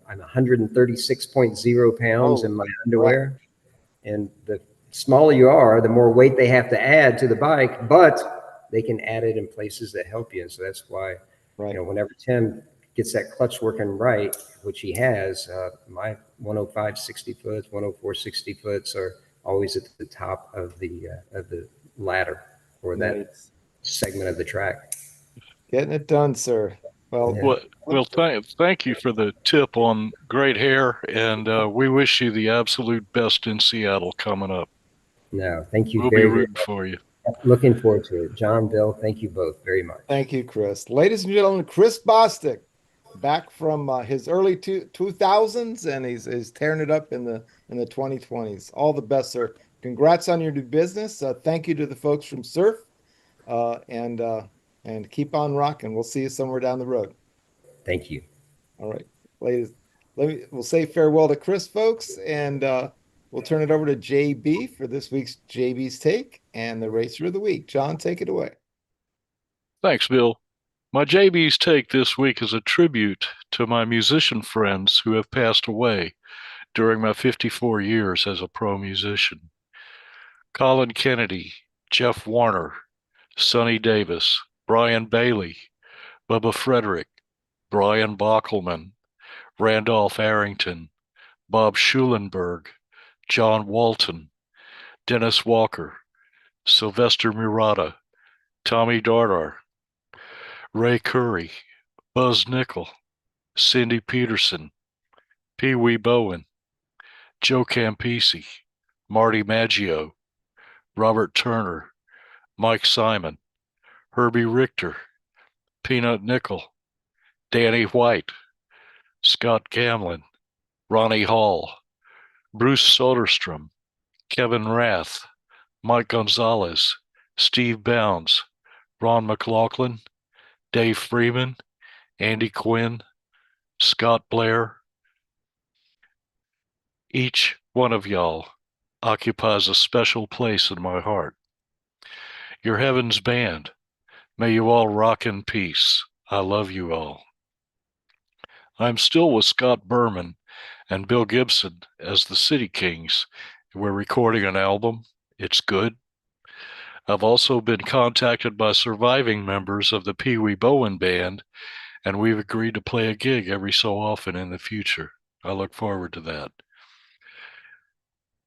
I'm 136.0 pounds in my underwear. Right. And the smaller you are, the more weight they have to add to the bike, but they can add it in places that help you. And so that's why, whenever Tim gets that clutch working right, which he has, my 105 60 foots, 104 60 foots are always at the top of the ladder for that segment of the track. Getting it done, sir. Well, thank you for the tip on great hair, and we wish you the absolute best in Seattle coming up. No, thank you. We'll be rooting for you. Looking forward to it. John, Bill, thank you both very much. Thank you, Chris. Ladies and gentlemen, Chris Bostick, back from his early 2000s, and he's tearing it up in the 2020s. All the best, sir. Congrats on your new business. Thank you to the folks from Surf, and keep on rocking. We'll see you somewhere down the road. Thank you. All right, ladies. We'll say farewell to Chris, folks, and we'll turn it over to JB for this week's JB's Take and the Racer of the Week. John, take it away. Thanks, Bill. My JB's Take this week is a tribute to my musician friends who have passed away during my 54 years as a pro musician. Colin Kennedy, Jeff Warner, Sonny Davis, Brian Bailey, Bubba Frederick, Brian Bockelman, Randolph Arrington, Bob Schulenberg, John Walton, Dennis Walker, Sylvester Murata, Tommy Dardar, Ray Curry, Buzz Nickel, Cindy Peterson, Pee Wee Bowen, Joe Campisi, Marty Maggio, Robert Turner, Mike Simon, Herbie Richter, Peanut Nickel, Danny White, Scott Gamlin, Ronnie Hall, Bruce Soderstrom, Kevin Rath, Mike Gonzalez, Steve Bounds, Ron McLaughlin, Dave Freeman, Andy Quinn, Scott Blair. Each one of y'all occupies a special place in my heart. Your Heavens Band, may you all rock in peace. I love you all. I'm still with Scott Berman and Bill Gibson as the City Kings. We're recording an album. It's good. I've also been contacted by surviving members of the Pee Wee Bowen Band, and we've agreed to play a gig every so often in the future. I look forward to that.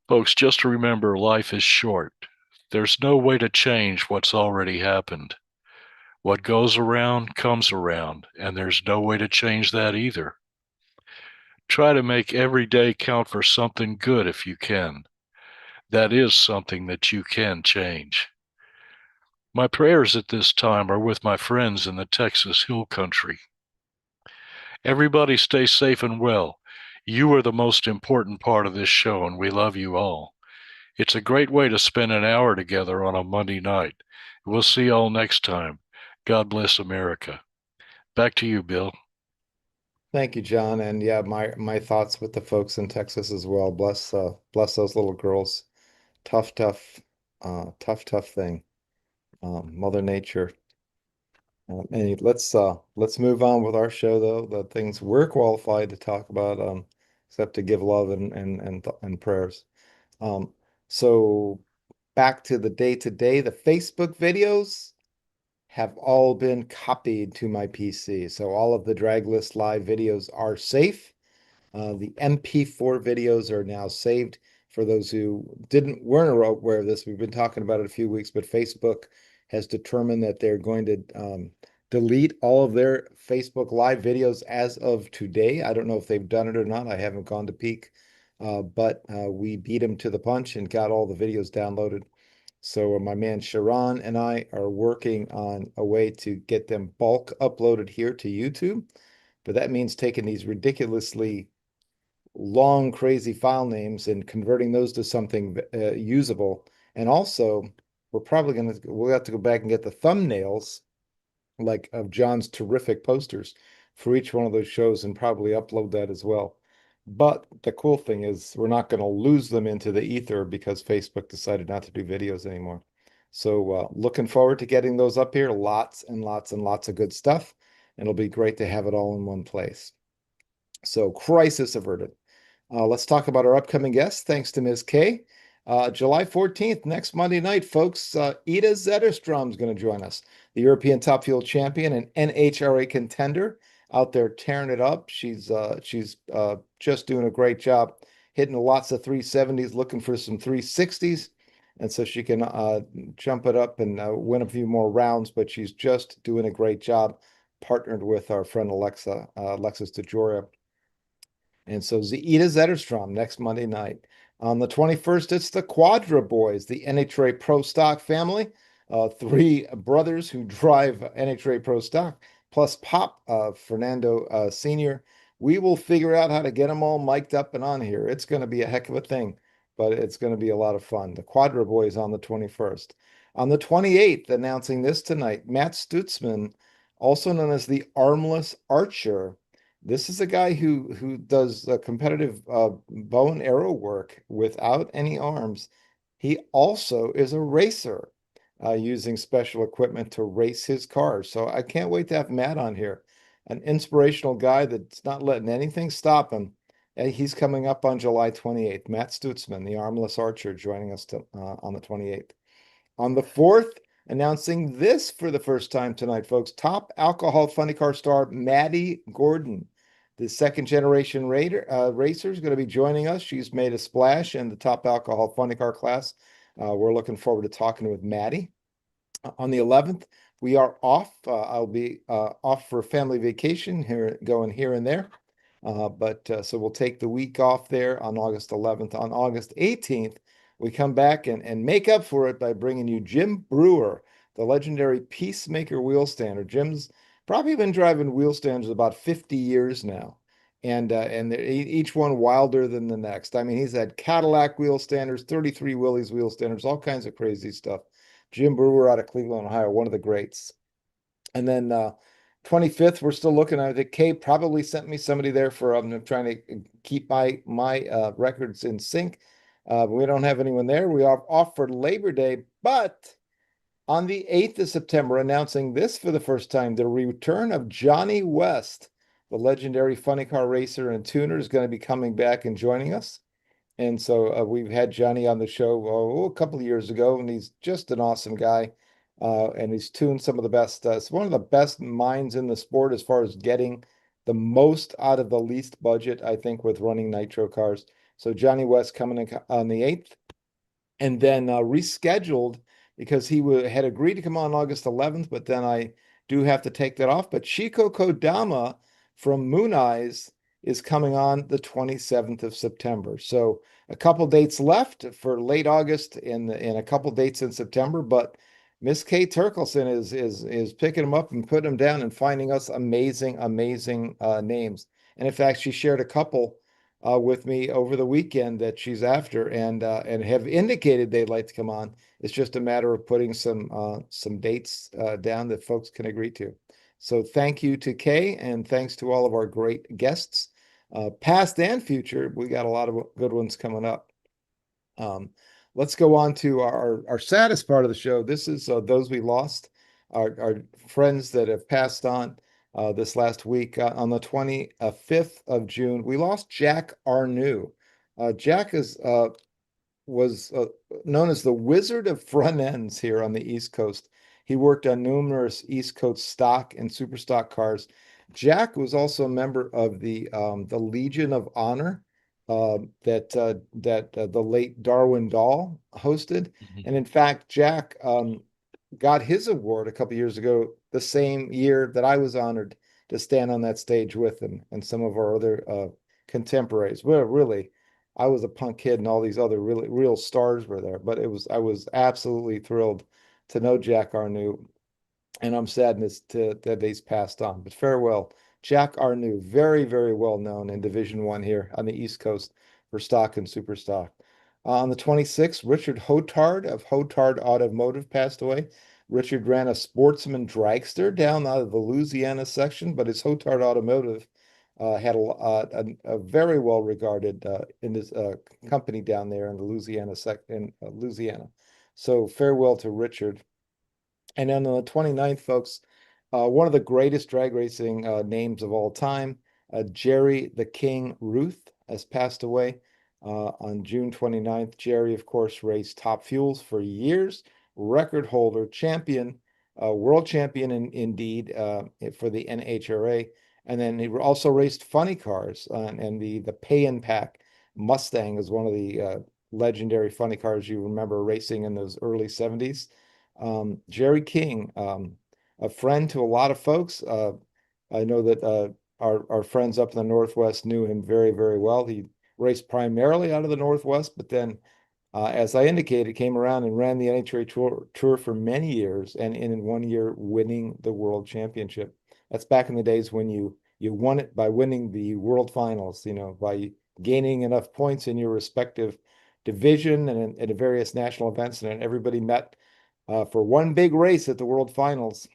Folks, just remember, life is short. There's no way to change what's already happened. What goes around comes around, and there's no way to change that either. Try to make every day count for something good if you can. That is something that you can change. My prayers at this time are with my friends in the Texas Hill Country. Everybody stay safe and well. You are the most important part of this show, and we love you all. It's a great way to spend an hour together on a Monday night. We'll see you all next time. God bless America. Back to you, Bill. Thank you, John. And yeah, my thoughts with the folks in Texas as well. Bless those little girls. Tough, tough thing. Mother Nature. And let's move on with our show though. The things we're qualified to talk about, except to give love and prayers. Um, so back to the day-to-day, the Facebook videos have all been copied to my PC. So all of the Drag List Live videos are safe. The MP4 videos are now saved. For those who weren't aware of this, we've been talking about it a few weeks, but Facebook has determined that they're going to delete all of their Facebook Live videos as of today. I don't know if they've done it or not. I haven't gone to peek, but we beat them to the punch and got all the videos downloaded. So my man Sharon and I are working on a way to get them bulk uploaded here to YouTube. But that means taking these ridiculously long, crazy file names and converting those to something usable. And also, we'll have to go back and get the thumbnails like of John's terrific posters for each one of those shows and probably upload that as well. But the cool thing is we're not going to lose them into the ether because Facebook decided not to do videos anymore. So looking forward to getting those up here. Lots and lots and lots of good stuff. And it'll be great to have it all in one place. So crisis averted. Let's talk about our upcoming guests. Thanks to Ms. K. July 14th, next Monday night, folks, Ida Zetterstrom is going to join us, the European Top Fuel champion and NHRA contender out there tearing it up. She's just doing a great job, hitting lots of 370s, looking for some 360s. And so she can jump it up and win a few more rounds, but she's just doing a great job, partnered with our friend Alexis DeJoria. And so Ida Zetterstrom next Monday night. On the 21st, it's the Quadra Boys, the NHRA Pro Stock family. Three brothers who drive NHRA Pro Stock, plus Pop Fernando Sr. We will figure out how to get them all mic'd up and on here. It's going to be a heck of a thing, but it's going to be a lot of fun. The Quadra Boys on the 21st. On the 28th, announcing this tonight, Matt Stutzman, also known as the Armless Archer, This is a guy who does competitive bow and arrow work without any arms. He also is a racer using special equipment to race his cars. So I can't wait to have Matt on here, an inspirational guy that's not letting anything stop him. And he's coming up on July 28th. Matt Stutzman, the armless archer, joining us on the 28th. On the 4th, announcing this for the first time tonight, folks, top alcohol funny car star Maddie Gordon, the second generation racer, is going to be joining us. She's made a splash in the top alcohol funny car class. We're looking forward to talking with Maddie. On the 11th, we are off. I'll be off for family vacation here, going here and there. So we'll take the week off there on August 11th. On August 18th, we come back and make up for it by bringing you Jim Brewer, the legendary Peacemaker wheel stander. Jim's probably been driving wheel standers about 50 years now, and each one wilder than the next. I mean, he's had Cadillac wheel standers, 33 Willys wheel standers, all kinds of crazy stuff. Jim Brewer out of Cleveland, Ohio, one of the greats. And then 25th, we're still looking at it. Kay probably sent me somebody there for I'm trying to keep my records in sync. We don't have anyone there. We are off for Labor Day, but on the 8th of September, announcing this for the first time, the return of Johnny West, the legendary funny car racer and tuner, is going to be coming back and joining us. And so we've had Johnny on the show a couple of years ago, and he's just an awesome guy. And he's tuned some of the best. It's one of the best minds in the sport as far as getting the most out of the least budget, I think, with running nitro cars. So Johnny West coming in on the 8th, and then rescheduled because he had agreed to come on August 11th, but then I do have to take that off. But Chico Kodama from Moon Eyes is coming on the 27th of September. So a couple dates left for late August and a couple dates in September, but Miss Kay Turkelson is picking them up and putting them down and finding us amazing names. And in fact, she shared a couple with me over the weekend that she's after and have indicated they'd like to come on. It's just a matter of putting some dates down that folks can agree to. So thank you to Kay, and thanks to all of our great guests, past and future. We got a lot of good ones coming up. Let's go on to our saddest part of the show. This is those we lost, our friends that have passed on this last week. On the 25th of June, we lost Jack Arnew. Jack was known as the Wizard of Front Ends here on the East Coast. He worked on numerous East Coast stock and super stock cars. Jack was also a member of the Legion of Honor that the late Darwin Dahl hosted. And in fact, Jack got his award a couple years ago, the same year that I was honored to stand on that stage with him and some of our other contemporaries. Well, really, I was a punk kid and all these other really real stars were there, but I was absolutely thrilled to know Jack Arnew, and I'm saddened that he's passed on. But farewell, Jack Arnew, very, very well known in Division One here on the East Coast for stock and super stock. On the 26th, Richard Hotard of Hotard Automotive passed away. Richard ran a Sportsman dragster down out of the Louisiana section, but his Hotard Automotive had a very well regarded in this company down there in the Louisiana. So farewell to Richard. And then on the 29th, folks, one of the greatest drag racing names of all time, Jerry the King Ruth, has passed away on June 29th. Jerry, of course, raced Top Fuels for years, record holder, champion, world champion indeed for the NHRA. And then he also raced funny cars, and the Pay and Pack Mustang is one of the legendary funny cars you remember racing in those early 70s. Jerry King, a friend to a lot of folks. I know that our friends up in the Northwest knew him very, very well. He raced primarily out of the Northwest, but then, as I indicated, came around and ran the NHRA tour for many years, and in 1 year winning the world championship. That's back in the days when you won it by winning the world finals, by gaining enough points in your respective division and at various national events, and everybody met for one big race at the world finals,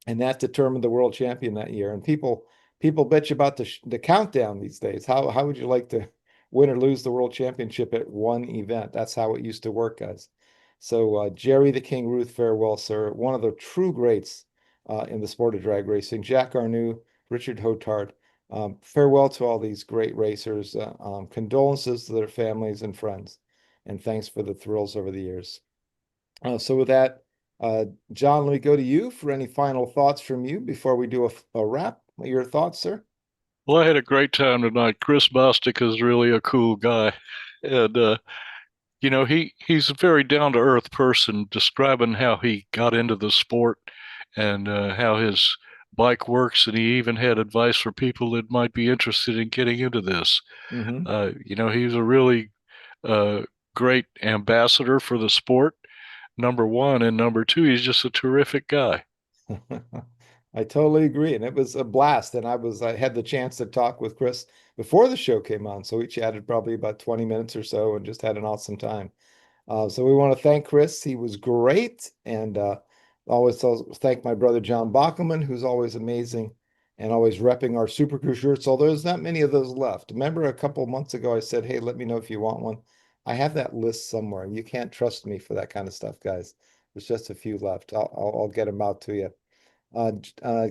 and that determined the world champion that year. And people people bitch about the countdown these days. How would you like to win or lose the world championship at one event? That's how it used to work, guys. So Jerry the King Ruth, farewell, sir. One of the true greats in the sport of drag racing. Jack Arnoux, Richard Hotard. Farewell to all these great racers. Condolences to their families and friends. And thanks for the thrills over the years. So with that, John, let me go to you for any final thoughts from you before we do a wrap. Your thoughts, sir? Well, I had a great time tonight. Chris Bostick is really a cool guy. And, he's a very down-to-earth person describing how he got into the sport and how his bike works. And he even had advice for people that might be interested in getting into this. He's a really great ambassador for the sport, number one. And number two, he's just a terrific guy. I totally agree. And it was a blast. And I had the chance to talk with Chris before the show came on. So we chatted probably about 20 minutes or so and just had an awesome time. So we want to thank Chris. He was great. And always thank my brother, John Bockelman, who's always amazing and always repping our Super Crew shirts, although there's not many of those left. Remember a couple of months ago, I said, hey, let me know if you want one. I have that list somewhere. You can't trust me for that kind of stuff, guys. There's just a few left. I'll get them out to you.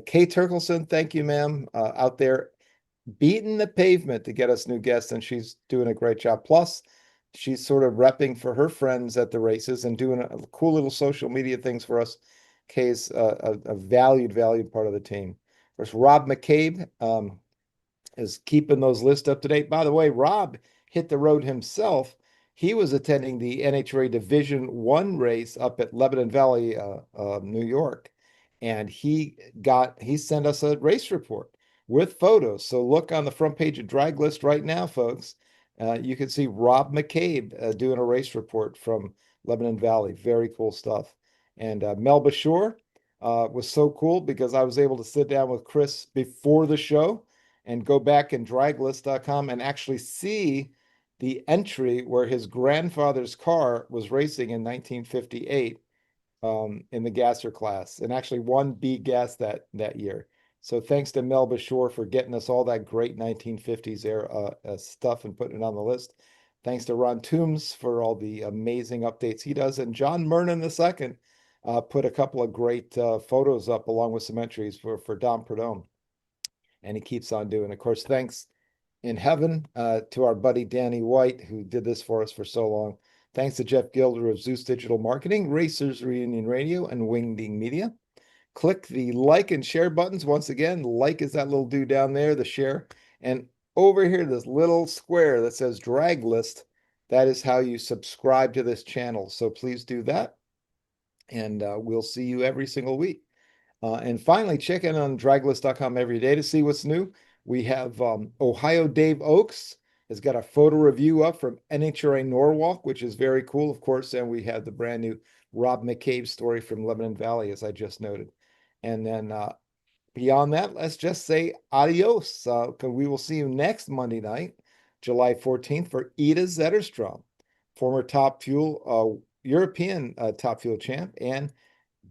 Kay Turkelson, thank you, ma'am. Out there beating the pavement to get us new guests, and she's doing a great job. Plus, she's sort of repping for her friends at the races and doing a cool little social media things for us. Kay's a valued part of the team. Of course, Rob McCabe is keeping those lists up to date. By the way, Rob hit the road himself. He was attending the NHRA Division I race up at Lebanon Valley, New York. And he sent us a race report with photos. So look on the front page of Drag List right now, folks. You can see Rob McCabe doing a race report from Lebanon Valley. Very cool stuff. And Melba Shore was so cool because I was able to sit down with Chris before the show and go back in draglist.com and actually see the entry where his grandfather's car was racing in 1958. In the gasser class, and actually won B gas that year. So thanks to Melba Shore for getting us all that great 1950s era stuff and putting it on the list. Thanks to Ron Toombs for all the amazing updates he does. And John Mernon II put a couple of great photos up along with some entries for Dom Perdome. And he keeps on doing. Of course, thanks in heaven to our buddy Danny White, who did this for us for so long. Thanks to Jeff Gilder of Zeus Digital Marketing, Racers Reunion Radio, and Wingding Media. Click the like and share buttons. Once again, like is that little dude down there, the share. And over here, this little square that says Drag List, that is how you subscribe to this channel. So please do that. And we'll see you every single week. And finally, check in on draglist.com every day to see what's new. We have Ohio Dave Oaks has got a photo review up from NHRA Norwalk, which is very cool, of course. And we have the brand new Rob McCabe story from Lebanon Valley, as I just noted. And then beyond that, let's just say adios. We will see you next Monday night, July 14th, for Ida Zetterstrom, former Top Fuel, European Top Fuel champ, and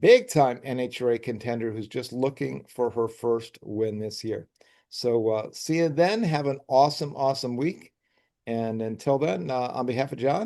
big-time NHRA contender who's just looking for her first win this year. So see you then. Have an awesome week. And until then, on behalf of John,